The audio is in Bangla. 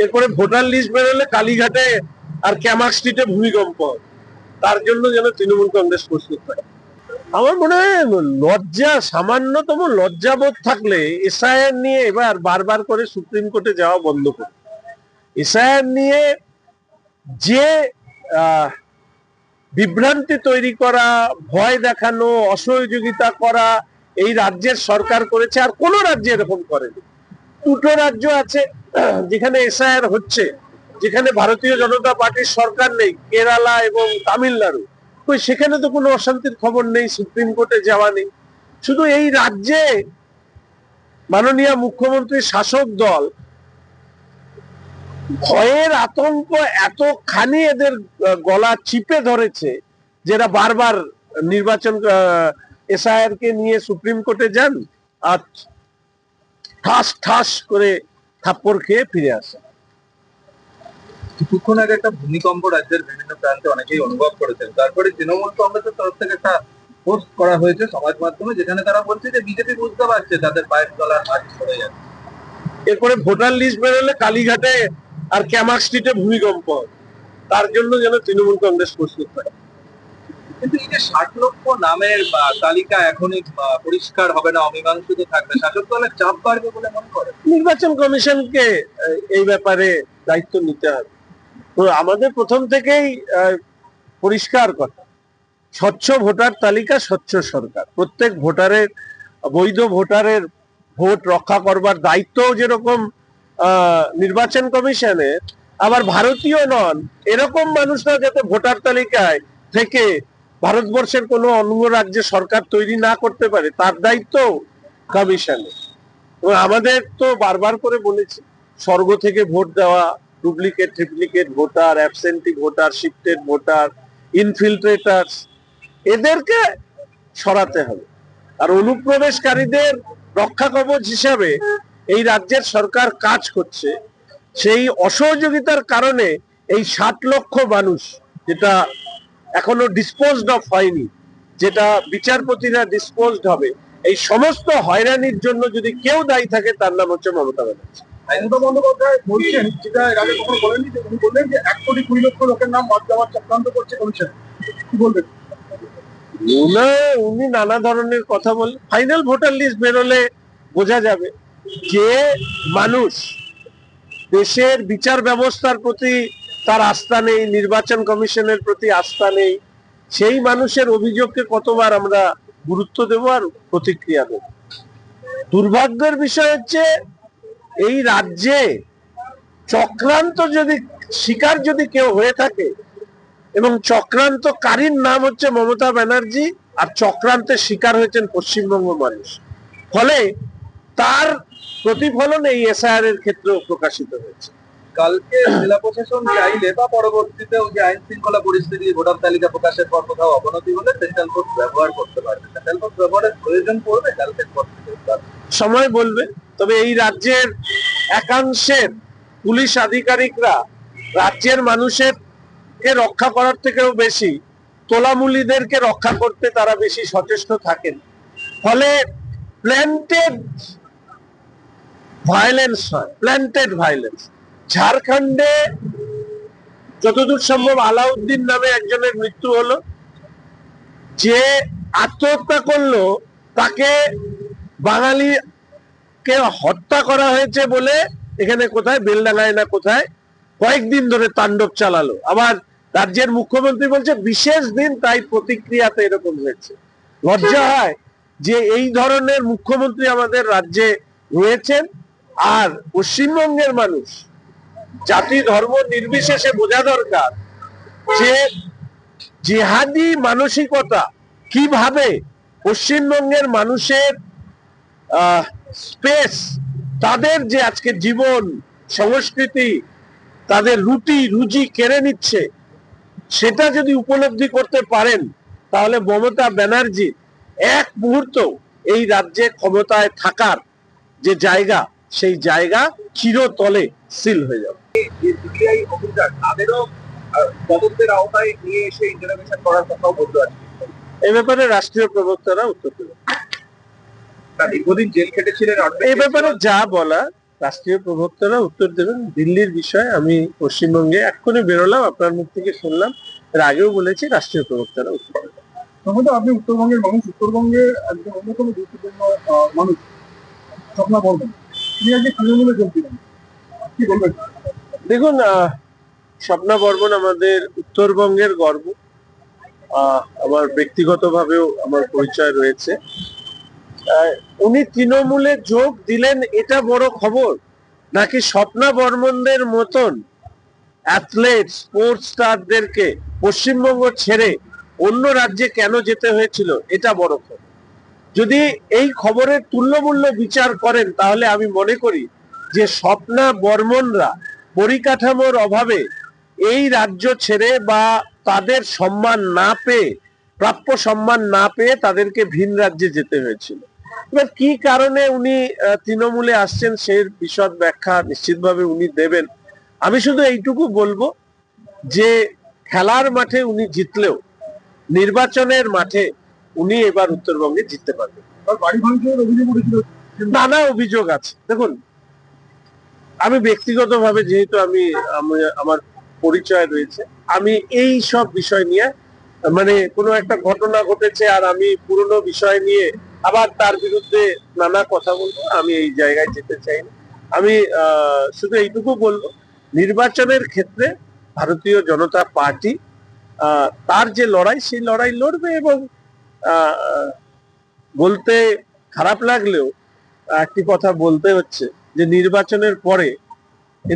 এরপরে ভোটার লিস্ট বেরোলে কালীঘাটে আর ক্যামাক স্ট্রিটে ভূমিকম্প, তার জন্য যেন তৃণমূল কংগ্রেস প্রস্তুত হয়। আমার মনে হয় লজ্জা, সামান্যতম লজ্জাবোধ থাকলে এসআইআর নিয়ে এবার বারবার করে সুপ্রিম কোর্টে যাওয়া বন্ধ করে, এসআইআর নিয়ে যে বিভ্রান্তি তৈরি করা, ভয় দেখানো, অসহযোগিতা করা এই রাজ্যের সরকার করেছে, আর কোন রাজ্যে এরকম করেনি। দুটো রাজ্য আছে যেখানে এসআইআর হচ্ছে, যেখানে ভারতীয় জনতা পার্টির সরকার নেই, কেরালা এবং তামিলনাড়ু। সেখানে তো কোনো অশান্তির খবর নেই, সুপ্রিম কোর্টে যাওয়া নেই। শুধু এই রাজ্যে মাননীয় মুখ্যমন্ত্রীর শাসক দল ভয়ের আতঙ্ক এতখানি এদের গলা চিপে ধরেছে, যেটা বারবার নির্বাচন এসআইআর কে নিয়ে সুপ্রিম কোর্টে যান আর ঠাস ঠাস করে থাপ্পড় খেয়ে ফিরে আসে। কিছুক্ষণ আগে একটা ভূমিকম্প রাজ্যের বিভিন্ন প্রান্তে অনেকেই অনুভব করেছেন, তারপরে তৃণমূল কংগ্রেসের তরফ থেকে একটা পোস্ট করা হয়েছে সমাজ মাধ্যমে, যেখানে তারা বলছে যে বিজেপি বুঝতে পারছে তাদের পায়ের তলার মাটি সরে যাচ্ছে। এরপরে ভোটার লিস্ট বেরোলে কালীঘাটে আর ক্যামাক স্ট্রিটে ভূমিকম্প, তার জন্য যেন তৃণমূল কংগ্রেস প্রস্তুত হয়। কিন্তু এই যে 60 লক্ষ নামের তালিকা এখনই পরিষ্কার হবে না, অমীমাংসিত থাকবে, শাসক দলের চাপ বাড়বে বলে মনে করে? নির্বাচন কমিশনকে এই ব্যাপারে দায়িত্ব নিতে হবে। তো আমাদের প্রথম থেকেই পরিষ্কার কথা, স্বচ্ছ ভোটার তালিকা, স্বচ্ছ সরকার। প্রত্যেক ভোটারের, বৈধ ভোটারের ভোট রক্ষা করবার দায়িত্বও যেরকম নির্বাচন কমিশনের, আবার ভারতীয় নন এরকম মানুষরা যাতে ভোটার তালিকায় থেকে ভারতবর্ষের কোনো অন্য রাজ্যে সরকার তৈরি না করতে পারে, তার দায়িত্ব কমিশনের। আমাদের তো বারবার করে বলেছি, স্বর্গ থেকে ভোট দেওয়া, duplicate triplicate voter, absentee voter, shifted voter, infiltrators, এদেরকে সরাতে হবে। আর অনুপ্রবেশকারীদের রক্ষা কবচ হিসাবে এই রাজ্যের সরকার কাজ করছে। সেই অসহযোগিতার কারণে এই 60 লক্ষ মানুষ, যেটা এখনো ডিসপোজড অফ হয়নি, যেটা বিচারপতিরা ডিসপোজড হবে, এই সমস্ত হয়রানির জন্য যদি কেউ দায়ী থাকে, তার নাম হচ্ছে মমতা ব্যানার্জি। মমতা বন্দ্যোপাধ্যায় বলছেন, যেটা এর আগে কখনো বলেননি, যে উনি বললেন যে 1,20,00,000 লোকের নাম বাদ দেওয়ার চক্রান্ত করছে কমিশন। কি বলবেন? উনি নানা ধরনের কথা বলেন। ফাইনাল ভোটার লিস্ট বেরোলে বোঝা যাবে যে মানুষ দেশের বিচার ব্যবস্থার প্রতি তার আস্থা নেই, নির্বাচন কমিশনের প্রতি আস্থা নেই, সেই মানুষের অভিযোগকে কতবার আমরা গুরুত্ব দেব আর প্রতিক্রিয়া দেব। দুর্ভাগ্যের বিষয় হচ্ছে, এই রাজ্যে চক্রান্ত শিকার যদি কেউ হয়ে থাকে, এবং চক্রান্তকারীর নাম হচ্ছে মমতা ব্যানার্জি, আর চক্রান্তের শিকার হয়েছেন পশ্চিমবঙ্গ মানুষ। ফলে তার প্রতিফলন এই এসআইআর এর ক্ষেত্রেও প্রকাশিত হয়েছে। কালকে জেলা প্রশাসন চাইলে বা পরবর্তীতেও যে আইন শৃঙ্খলা পরিস্থিতি, ভোটার তালিকা প্রকাশের পর কোথাও অবনতি হলে সেন্ট্রাল ফোর্স ব্যবহার করতে পারবে। সেন্ট্রাল ফোর্স ব্যবহারের প্রয়োজন পড়বে কালকের পর থেকে? সময় বলবে। তবে এই রাজ্যের একাংশের পুলিশ আধিকারিকরা রাজ্যের মানুষের কে রক্ষা করার থেকেও বেশি তোলামুলিদেরকে রক্ষা করতে তারা বেশি সচেষ্ট থাকেন। ফলে প্ল্যান্টেড ভায়োলেন্স হয়, প্ল্যান্টেড ভায়োলেন্স। ঝাড়খণ্ডে যতদূর সম্ভব আলাউদ্দিন নামে একজনের মৃত্যু হলো, যে আত্মহত্যা করলো তাকে বাঙালিকে হত্যা করা হয়েছে বলে এখানে কোথায় বেলডাঙ্গায় না কোথায় কয়েকদিন ধরে তাণ্ডব চালালো। আবার রাজ্যের মুখ্যমন্ত্রী বলছে বিশেষ দিন, তাই প্রতিক্রিয়াতে এরকম হয়েছে। লজ্জা হয় যে এই ধরনের মুখ্যমন্ত্রী আমাদের রাজ্যে রয়েছেন। আর পশ্চিমবঙ্গের মানুষ জাতি ধর্ম নির্বিশেষে বোঝা দরকার যে জিহাদি মানসিকতা কিভাবে পশ্চিমবঙ্গের মানুষের স্পেস, তাদের যে আজকে জীবন, সংস্কৃতি, তাদের রুটি রুজি কেড়ে নিচ্ছে, সেটা যদি উপলব্ধি করতে পারেন, তাহলে মমতা ব্যানার্জি এক মুহূর্ত এই রাজ্যে ক্ষমতায় থাকার যে জায়গা, সেই জায়গা চিরতলে সিল হয়ে যাবে। তাদেরও তদন্তের আওতায় নিয়ে এসে ইন্টারভেনশন করার কথাও বলতে আছে। এই ব্যাপারে রাষ্ট্রীয় প্রবক্তারা উত্তর দেবেন। দীর্ঘদিন জেল খেটেছিলেন, এই ব্যাপারে যা বলা রাষ্ট্রীয় প্রবক্তারা উত্তর দেবেন। দিল্লির বিষয় আমি পশ্চিমবঙ্গে এক্ষুনি বেরোলাম, আপনার মুখ থেকে শুনলাম, এর আগেও বলেছি রাষ্ট্রীয় প্রবক্তারা উত্তর দেবেন। সম্ভবত আপনি উত্তরবঙ্গের মানুষ, উত্তরবঙ্গের একজন অন্যতম গুরুত্বপূর্ণ মানুষ স্বপ্না বর্মন, তিনি আজকে তৃণমূলে যোগ দিলেন, কি বলবেন? দেখুন, স্বপ্না বর্মন আমাদের উত্তরবঙ্গের গর্ব। আমার ব্যক্তিগতভাবেও আমার পরিচয় রয়েছে। উনি তৃণমূলে যোগ দিলেন এটা বড় খবর, নাকি স্বপ্না বর্মনদের মতন অ্যাথলেট স্পোর্টস স্টারদেরকে পশ্চিমবঙ্গ ছেড়ে অন্য রাজ্যে কেন যেতে হয়েছিল এটা বড় খবর? যদি এই খবরের তুল্যমূল্য বিচার করেন তাহলে আমি মনে করি যে স্বপ্না বর্মনরা পরিকাঠামোর অভাবে এই রাজ্য ছেড়ে বা তাদের সম্মান না পেয়ে, প্রাপ্য সম্মান না পেয়ে তাদেরকে ভিন রাজ্যে যেতে হয়েছিল। এবার কি কারণে উনি তৃণমূলে আসছেন সেই বিশদ ব্যাখ্যা নিশ্চিতভাবে উনি দেবেন। আমি শুধু এইটুকু বলবো যে খেলার মাঠে উনি জিতলেও নির্বাচনের মাঠে উনি এবার উত্তরবঙ্গে জিততে পারবেন। তার বাড়ি ভাঙচুরের অভিযোগ উঠেছিল। নানা অভিযোগ আছে। দেখুন, আমি ব্যক্তিগতভাবে যেহেতু আমার পরিচয় রয়েছে, আমি এই সব বিষয় নিয়ে মানে কোনো একটা ঘটনা ঘটেছে আর আমি পুরনো বিষয় নিয়ে আবার তার বিরুদ্ধে নানা কথা বলবো, আমি এই জায়গায় যেতে চাই না। আমি শুধু এইটুকু বলবো, নির্বাচনের ক্ষেত্রে ভারতীয় জনতা পার্টি তার যে লড়াই সেই লড়াই লড়বে এবং আহ, বলতে খারাপ লাগলেও একটি কথা বলতে হচ্ছে যে নির্বাচনের পরে